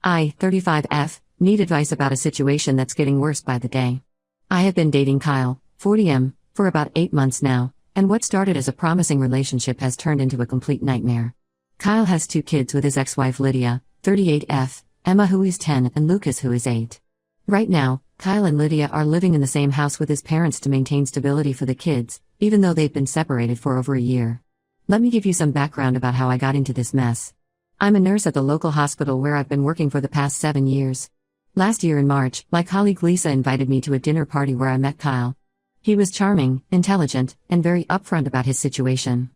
I, 35F, need advice about a situation that's getting worse by the day. I have been dating Kyle, 40M, for about 8 months now, and what started as a promising relationship has turned into a complete nightmare. Kyle has 2 kids with his ex-wife Lydia, 38F, Emma who is 10 and Lucas who is 8. Right now, Kyle and Lydia are living in the same house with his parents to maintain stability for the kids, even though they've been separated for over a year. Let me give you some background about how I got into this mess. I'm a nurse at the local hospital where I've been working for the past 7 years. Last year in March, my colleague Lisa invited me to a dinner party where I met Kyle. He was charming, intelligent, and very upfront about his situation.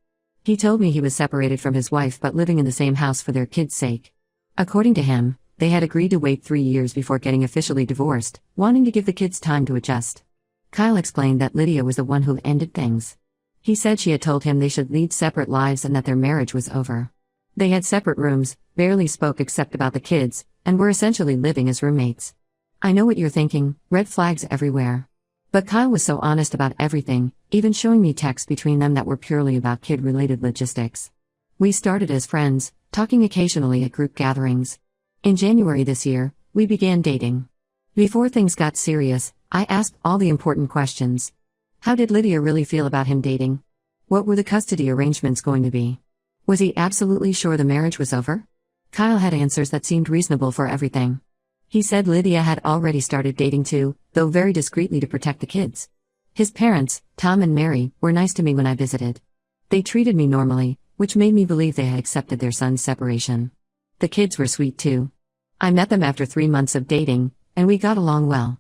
He told me he was separated from his wife but living in the same house for their kids' sake. According to him, they had agreed to wait 3 years before getting officially divorced, wanting to give the kids time to adjust. Kyle explained that Lydia was the one who ended things. He said she had told him they should lead separate lives and that their marriage was over. They had separate rooms, barely spoke except about the kids, and were essentially living as roommates. I know what you're thinking, red flags everywhere. But Kyle was so honest about everything, even showing me texts between them that were purely about kid-related logistics. We started as friends, talking occasionally at group gatherings. In January this year, we began dating. Before things got serious, I asked all the important questions. How did Lydia really feel about him dating? What were the custody arrangements going to be? Was he absolutely sure the marriage was over? Kyle had answers that seemed reasonable for everything. He said Lydia had already started dating too, though very discreetly to protect the kids. His parents, Tom and Mary, were nice to me when I visited. They treated me normally, which made me believe they had accepted their son's separation. The kids were sweet too. I met them after 3 months of dating, and we got along well.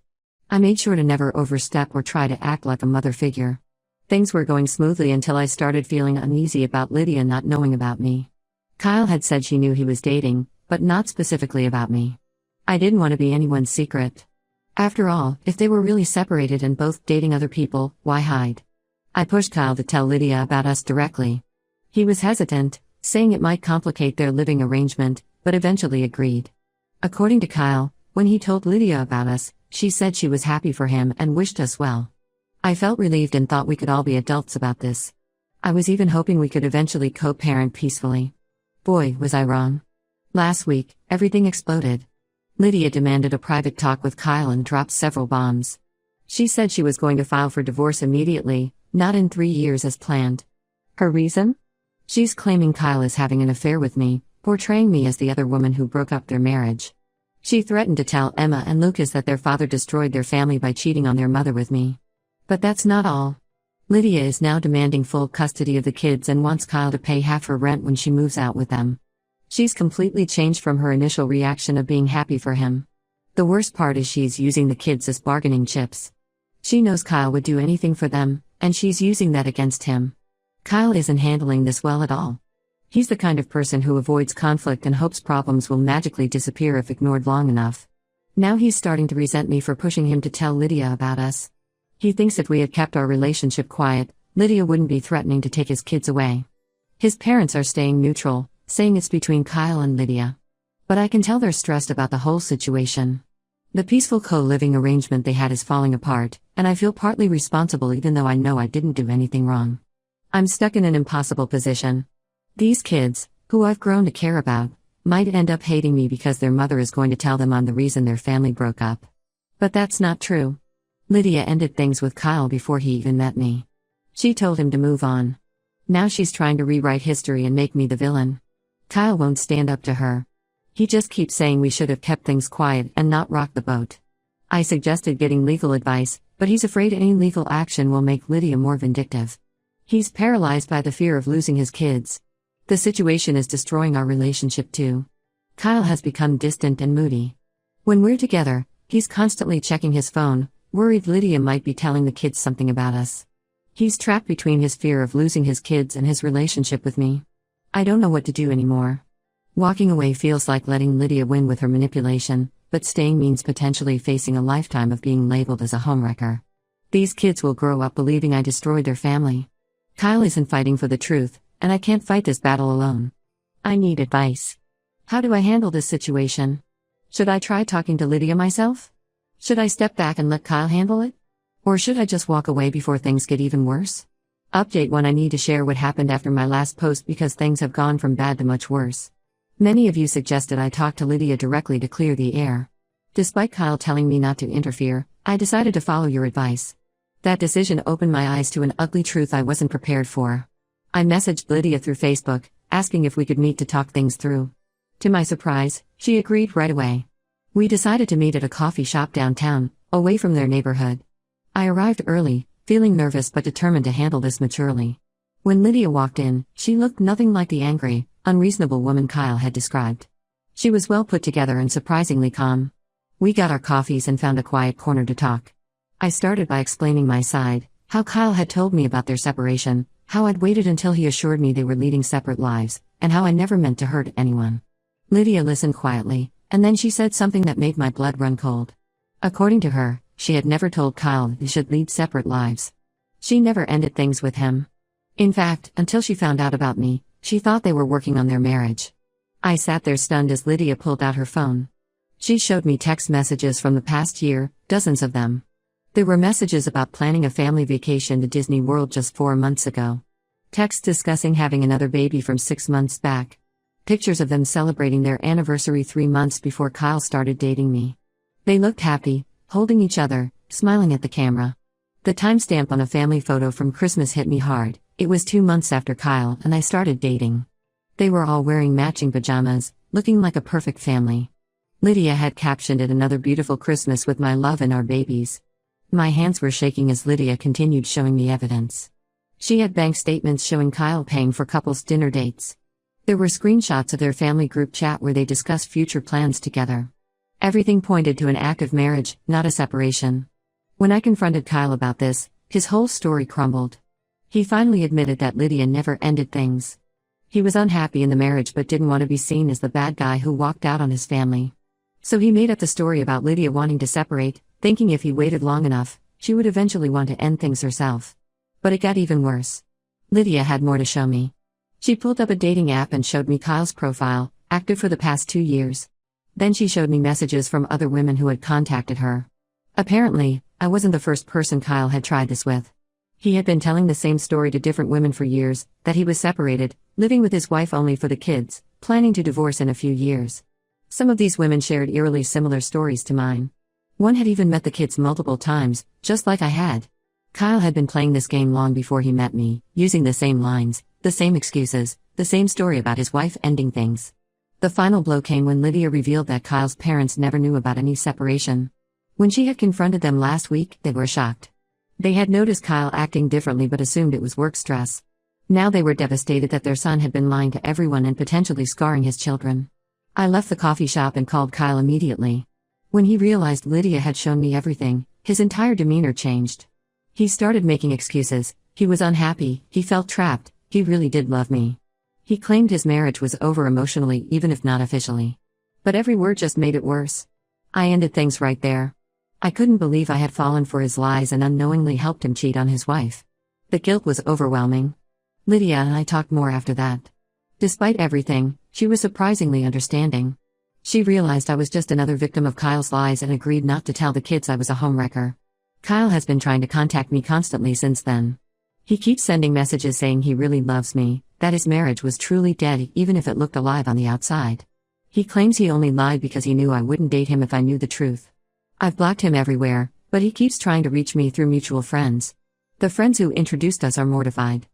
I made sure to never overstep or try to act like a mother figure. Things were going smoothly until I started feeling uneasy about Lydia not knowing about me. Kyle had said she knew he was dating, but not specifically about me. I didn't want to be anyone's secret. After all, if they were really separated and both dating other people, why hide? I pushed Kyle to tell Lydia about us directly. He was hesitant, saying it might complicate their living arrangement, but eventually agreed. According to Kyle, when he told Lydia about us, she said she was happy for him and wished us well. I felt relieved and thought we could all be adults about this. I was even hoping we could eventually co-parent peacefully. Boy, was I wrong. Last week, everything exploded. Lydia demanded a private talk with Kyle and dropped several bombs. She said she was going to file for divorce immediately, not in 3 years as planned. Her reason? She's claiming Kyle is having an affair with me, portraying me as the other woman who broke up their marriage. She threatened to tell Emma and Lucas that their father destroyed their family by cheating on their mother with me. But that's not all. Lydia is now demanding full custody of the kids and wants Kyle to pay half her rent when she moves out with them. She's completely changed from her initial reaction of being happy for him. The worst part is she's using the kids as bargaining chips. She knows Kyle would do anything for them, and she's using that against him. Kyle isn't handling this well at all. He's the kind of person who avoids conflict and hopes problems will magically disappear if ignored long enough. Now he's starting to resent me for pushing him to tell Lydia about us. He thinks if we had kept our relationship quiet, Lydia wouldn't be threatening to take his kids away. His parents are staying neutral, saying it's between Kyle and Lydia. But I can tell they're stressed about the whole situation. The peaceful co-living arrangement they had is falling apart, and I feel partly responsible even though I know I didn't do anything wrong. I'm stuck in an impossible position. These kids, who I've grown to care about, might end up hating me because their mother is going to tell them I'm the reason their family broke up. But that's not true. Lydia ended things with Kyle before he even met me. She told him to move on. Now she's trying to rewrite history and make me the villain. Kyle won't stand up to her. He just keeps saying we should have kept things quiet and not rocked the boat. I suggested getting legal advice, but he's afraid any legal action will make Lydia more vindictive. He's paralyzed by the fear of losing his kids. The situation is destroying our relationship too. Kyle has become distant and moody. When we're together, he's constantly checking his phone, worried Lydia might be telling the kids something about us. He's trapped between his fear of losing his kids and his relationship with me. I don't know what to do anymore. Walking away feels like letting Lydia win with her manipulation, but staying means potentially facing a lifetime of being labeled as a homewrecker. These kids will grow up believing I destroyed their family. Kyle isn't fighting for the truth, and I can't fight this battle alone. I need advice. How do I handle this situation? Should I try talking to Lydia myself? Should I step back and let Kyle handle it? Or should I just walk away before things get even worse? Update 1: I need to share what happened after my last post because things have gone from bad to much worse. Many of you suggested I talk to Lydia directly to clear the air. Despite Kyle telling me not to interfere, I decided to follow your advice. That decision opened my eyes to an ugly truth I wasn't prepared for. I messaged Lydia through Facebook, asking if we could meet to talk things through. To my surprise, she agreed right away. We decided to meet at a coffee shop downtown, away from their neighborhood. I arrived early, feeling nervous but determined to handle this maturely. When Lydia walked in, she looked nothing like the angry, unreasonable woman Kyle had described. She was well put together and surprisingly calm. We got our coffees and found a quiet corner to talk. I started by explaining my side, how Kyle had told me about their separation, how I'd waited until he assured me they were leading separate lives, and how I never meant to hurt anyone. Lydia listened quietly, and then she said something that made my blood run cold. According to her, she had never told Kyle they should lead separate lives. She never ended things with him. In fact, until she found out about me, she thought they were working on their marriage. I sat there stunned as Lydia pulled out her phone. She showed me text messages from the past year, dozens of them. There were messages about planning a family vacation to Disney World just 4 months ago. Texts discussing having another baby from 6 months back. Pictures of them celebrating their anniversary 3 months before Kyle started dating me. They looked happy, holding each other, smiling at the camera. The timestamp on a family photo from Christmas hit me hard. It was 2 months after Kyle and I started dating. They were all wearing matching pajamas, looking like a perfect family. Lydia had captioned it "Another beautiful Christmas with my love and our babies." My hands were shaking as Lydia continued showing me evidence. She had bank statements showing Kyle paying for couples' dinner dates. There were screenshots of their family group chat where they discussed future plans together. Everything pointed to an active marriage, not a separation. When I confronted Kyle about this, his whole story crumbled. He finally admitted that Lydia never ended things. He was unhappy in the marriage but didn't want to be seen as the bad guy who walked out on his family. So he made up the story about Lydia wanting to separate, thinking if he waited long enough, she would eventually want to end things herself. But it got even worse. Lydia had more to show me. She pulled up a dating app and showed me Kyle's profile, active for the past 2 years. Then she showed me messages from other women who had contacted her. Apparently, I wasn't the first person Kyle had tried this with. He had been telling the same story to different women for years, that he was separated, living with his wife only for the kids, planning to divorce in a few years. Some of these women shared eerily similar stories to mine. One had even met the kids multiple times, just like I had. Kyle had been playing this game long before he met me, using the same lines, the same excuses, the same story about his wife ending things. The final blow came when Lydia revealed that Kyle's parents never knew about any separation. When she had confronted them last week, they were shocked. They had noticed Kyle acting differently but assumed it was work stress. Now they were devastated that their son had been lying to everyone and potentially scarring his children. I left the coffee shop and called Kyle immediately. When he realized Lydia had shown me everything, his entire demeanor changed. He started making excuses. He was unhappy, he felt trapped, he really did love me. He claimed his marriage was over emotionally even if not officially. But every word just made it worse. I ended things right there. I couldn't believe I had fallen for his lies and unknowingly helped him cheat on his wife. The guilt was overwhelming. Lydia and I talked more after that. Despite everything, she was surprisingly understanding. She realized I was just another victim of Kyle's lies and agreed not to tell the kids I was a homewrecker. Kyle has been trying to contact me constantly since then. He keeps sending messages saying he really loves me, that his marriage was truly dead even if it looked alive on the outside. He claims he only lied because he knew I wouldn't date him if I knew the truth. I've blocked him everywhere, but he keeps trying to reach me through mutual friends. The friends who introduced us are mortified.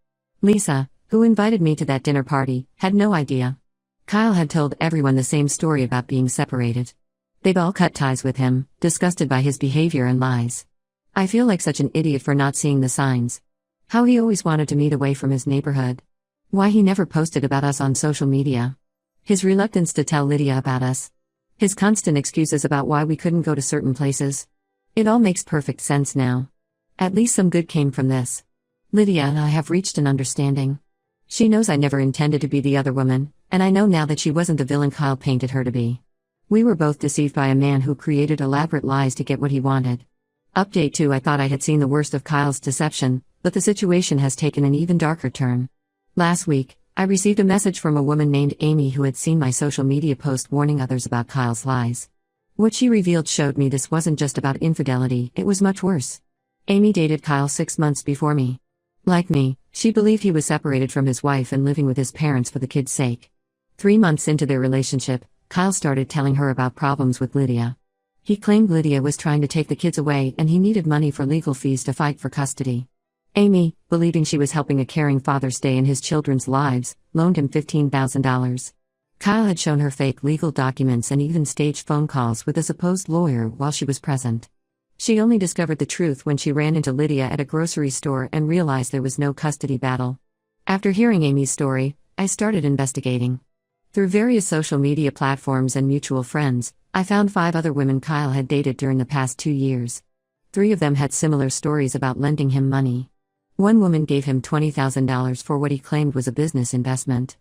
Lisa, who invited me to that dinner party, had no idea. Kyle had told everyone the same story about being separated. They'd all cut ties with him, disgusted by his behavior and lies. I feel like such an idiot for not seeing the signs. How he always wanted to meet away from his neighborhood. Why he never posted about us on social media. His reluctance to tell Lydia about us. His constant excuses about why we couldn't go to certain places. It all makes perfect sense now. At least some good came from this. Lydia and I have reached an understanding. She knows I never intended to be the other woman, and I know now that she wasn't the villain Kyle painted her to be. We were both deceived by a man who created elaborate lies to get what he wanted. Update 2: I thought I had seen the worst of Kyle's deception, but the situation has taken an even darker turn. Last week, I received a message from a woman named Amy who had seen my social media post warning others about Kyle's lies. What she revealed showed me this wasn't just about infidelity, it was much worse. Amy dated Kyle 6 months before me. Like me, she believed he was separated from his wife and living with his parents for the kids' sake. 3 months into their relationship, Kyle started telling her about problems with Lydia. He claimed Lydia was trying to take the kids away and he needed money for legal fees to fight for custody. Amy, believing she was helping a caring father stay in his children's lives, loaned him $15,000. Kyle had shown her fake legal documents and even staged phone calls with a supposed lawyer while she was present. She only discovered the truth when she ran into Lydia at a grocery store and realized there was no custody battle. After hearing Amy's story, I started investigating. Through various social media platforms and mutual friends, I found 5 other women Kyle had dated during the past 2 years. 3 of them had similar stories about lending him money. One woman gave him $20,000 for what he claimed was a business investment.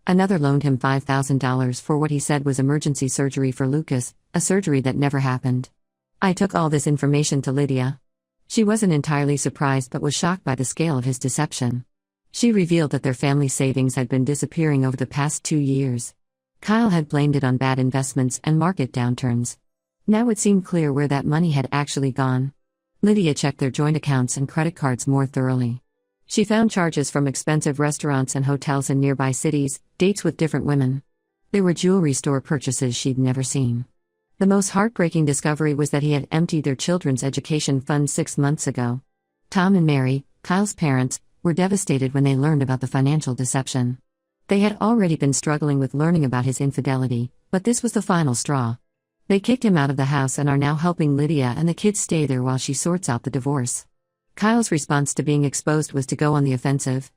Another loaned him $5,000 for what he said was emergency surgery for Lucas, a surgery that never happened. I took all this information to Lydia. She wasn't entirely surprised but was shocked by the scale of his deception. She revealed that their family savings had been disappearing over the past 2 years. Kyle had blamed it on bad investments and market downturns. Now it seemed clear where that money had actually gone. Lydia checked their joint accounts and credit cards more thoroughly. She found charges from expensive restaurants and hotels in nearby cities, dates with different women. There were jewelry store purchases she'd never seen. The most heartbreaking discovery was that he had emptied their children's education fund 6 months ago. Tom and Mary, Kyle's parents, were devastated when they learned about the financial deception. They had already been struggling with learning about his infidelity, but this was the final straw. They kicked him out of the house and are now helping Lydia and the kids stay there while she sorts out the divorce. Kyle's response to being exposed was to go on the offensive.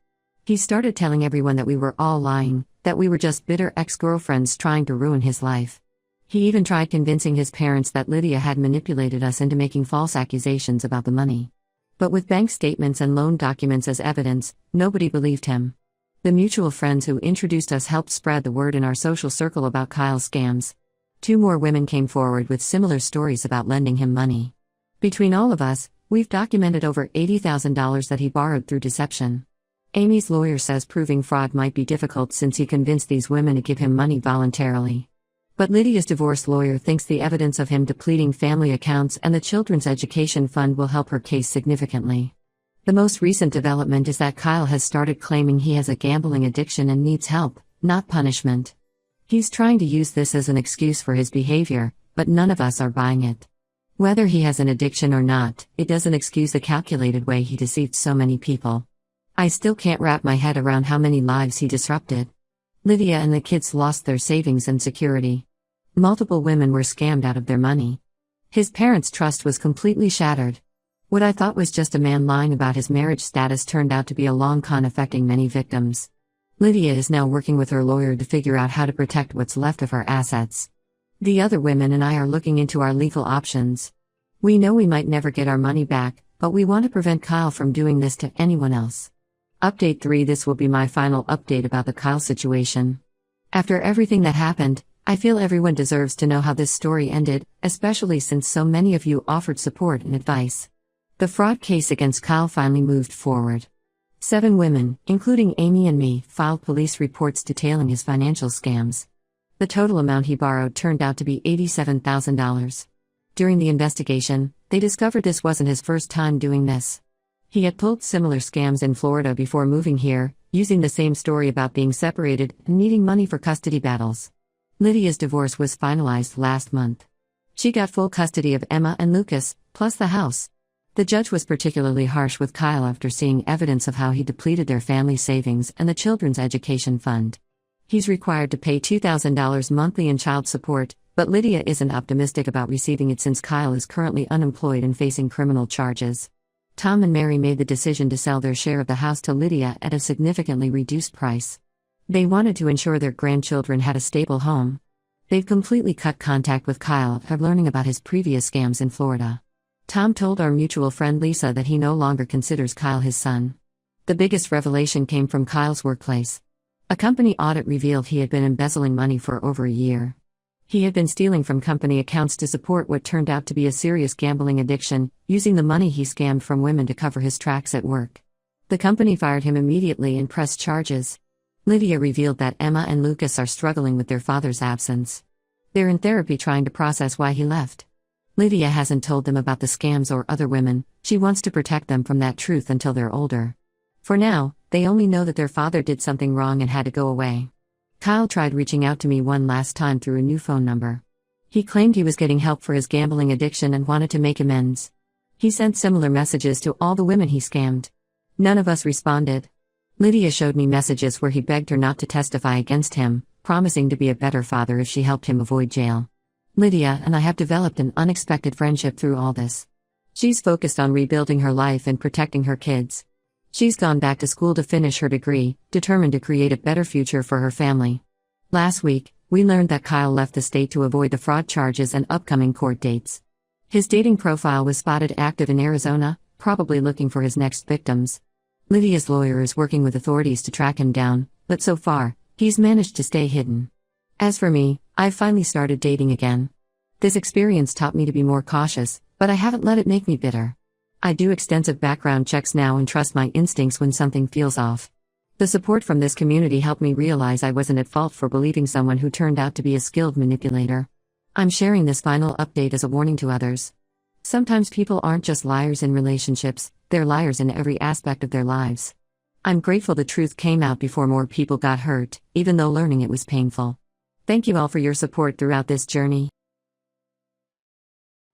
He started telling everyone that we were all lying, that we were just bitter ex-girlfriends trying to ruin his life. He even tried convincing his parents that Lydia had manipulated us into making false accusations about the money. But with bank statements and loan documents as evidence, nobody believed him. The mutual friends who introduced us helped spread the word in our social circle about Kyle's scams. 2 more women came forward with similar stories about lending him money. Between all of us, we've documented over $80,000 that he borrowed through deception. Amy's lawyer says proving fraud might be difficult since he convinced these women to give him money voluntarily. But Lydia's divorce lawyer thinks the evidence of him depleting family accounts and the children's education fund will help her case significantly. The most recent development is that Kyle has started claiming he has a gambling addiction and needs help, not punishment. He's trying to use this as an excuse for his behavior, but none of us are buying it. Whether he has an addiction or not, it doesn't excuse the calculated way he deceived so many people. I still can't wrap my head around how many lives he disrupted. Lydia and the kids lost their savings and security. Multiple women were scammed out of their money. His parents' trust was completely shattered. What I thought was just a man lying about his marriage status turned out to be a long con affecting many victims. Lydia is now working with her lawyer to figure out how to protect what's left of her assets. The other women and I are looking into our legal options. We know we might never get our money back, but we want to prevent Kyle from doing this to anyone else. Update 3. This will be my final update about the Kyle situation. After everything that happened, I feel everyone deserves to know how this story ended, especially since so many of you offered support and advice. The fraud case against Kyle finally moved forward. 7 women, including Amy and me, filed police reports detailing his financial scams. The total amount he borrowed turned out to be $87,000. During the investigation, they discovered this wasn't his first time doing this. He had pulled similar scams in Florida before moving here, using the same story about being separated and needing money for custody battles. Lydia's divorce was finalized last month. She got full custody of Emma and Lucas, plus the house. The judge was particularly harsh with Kyle after seeing evidence of how he depleted their family savings and the children's education fund. He's required to pay $2,000 monthly in child support, but Lydia isn't optimistic about receiving it since Kyle is currently unemployed and facing criminal charges. Tom and Mary made the decision to sell their share of the house to Lydia at a significantly reduced price. They wanted to ensure their grandchildren had a stable home. They've completely cut contact with Kyle after learning about his previous scams in Florida. Tom told our mutual friend Lisa that he no longer considers Kyle his son. The biggest revelation came from Kyle's workplace. A company audit revealed he had been embezzling money for over a year. He had been stealing from company accounts to support what turned out to be a serious gambling addiction, using the money he scammed from women to cover his tracks at work. The company fired him immediately and pressed charges. Lydia revealed that Emma and Lucas are struggling with their father's absence. They're in therapy trying to process why he left. Lydia hasn't told them about the scams or other women. She wants to protect them from that truth until they're older. For now, they only know that their father did something wrong and had to go away. Kyle tried reaching out to me one last time through a new phone number. He claimed he was getting help for his gambling addiction and wanted to make amends. He sent similar messages to all the women he scammed. None of us responded. Lydia showed me messages where he begged her not to testify against him, promising to be a better father if she helped him avoid jail. Lydia and I have developed an unexpected friendship through all this. She's focused on rebuilding her life and protecting her kids. She's gone back to school to finish her degree, determined to create a better future for her family. Last week, we learned that Kyle left the state to avoid the fraud charges and upcoming court dates. His dating profile was spotted active in Arizona, probably looking for his next victims. Lydia's lawyer is working with authorities to track him down, but so far, he's managed to stay hidden. As for me, I've finally started dating again. This experience taught me to be more cautious, but I haven't let it make me bitter. I do extensive background checks now and trust my instincts when something feels off. The support from this community helped me realize I wasn't at fault for believing someone who turned out to be a skilled manipulator. I'm sharing this final update as a warning to others. Sometimes people aren't just liars in relationships, they're liars in every aspect of their lives. I'm grateful the truth came out before more people got hurt, even though learning it was painful. Thank you all for your support throughout this journey.